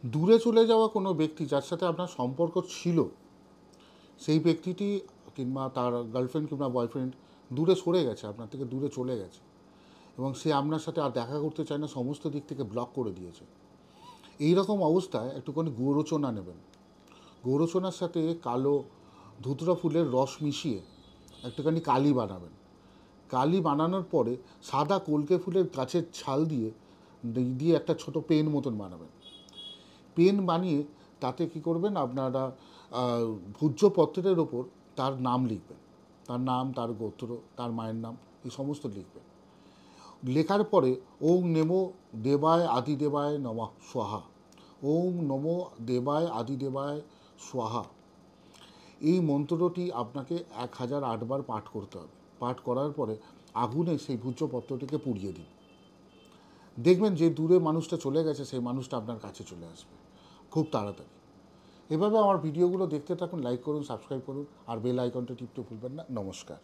দূরে চলে যাওয়া কোনো ব্যক্তি যার সাথে আপনার সম্পর্ক ছিল, সেই ব্যক্তিটি কিংবা তার গার্লফ্রেন্ড কিংবা বয়ফ্রেন্ড দূরে সরে গেছে, আপনার থেকে দূরে চলে গেছে এবং সে আপনার সাথে আর দেখা করতে চায় না, সমস্ত দিক থেকে ব্লক করে দিয়েছে। এই রকম অবস্থায় একটুখানি গৌরচনা নেবেন। গৌরচনার সাথে কালো ধুতরা ফুলের রস মিশিয়ে একটুখানি কালি বানাবেন। কালি বানানোর পরে সাদা কলকে ফুলের গাছের ছাল দিয়ে দিয়ে একটা ছোট পেন মতন বানাবেন। পেন বানিয়ে তাতে কি করবেন, আপনারা ভূজ্যপত্রের ওপর তার নাম লিখবেন, তার নাম, তার গোত্র, তার মায়ের নাম, এই সমস্ত লিখবেন। লেখার পরে ওং নেমো দেবায় আদিদেবায় নমঃ স্বাহা, ওং নমো দেবায় আদিদেবায় স্বাহা, এই মন্ত্রটি আপনাকে 1008 বার পাঠ করতে হবে। পাঠ করার পরে আগুনে সেই ভূজ্যপত্রটিকে পুড়িয়ে দিন। দেখবেন যে দূরে মানুষটা চলে গেছে, সেই মানুষটা আপনার কাছে চলে আসবে খুব তাড়াতাড়ি। এভাবে আমার ভিডিওগুলো দেখতে থাকুন, লাইক করুন, সাবস্ক্রাইব করুন, আর বেল আইকনটা টিপতে ভুলবেন না। নমস্কার।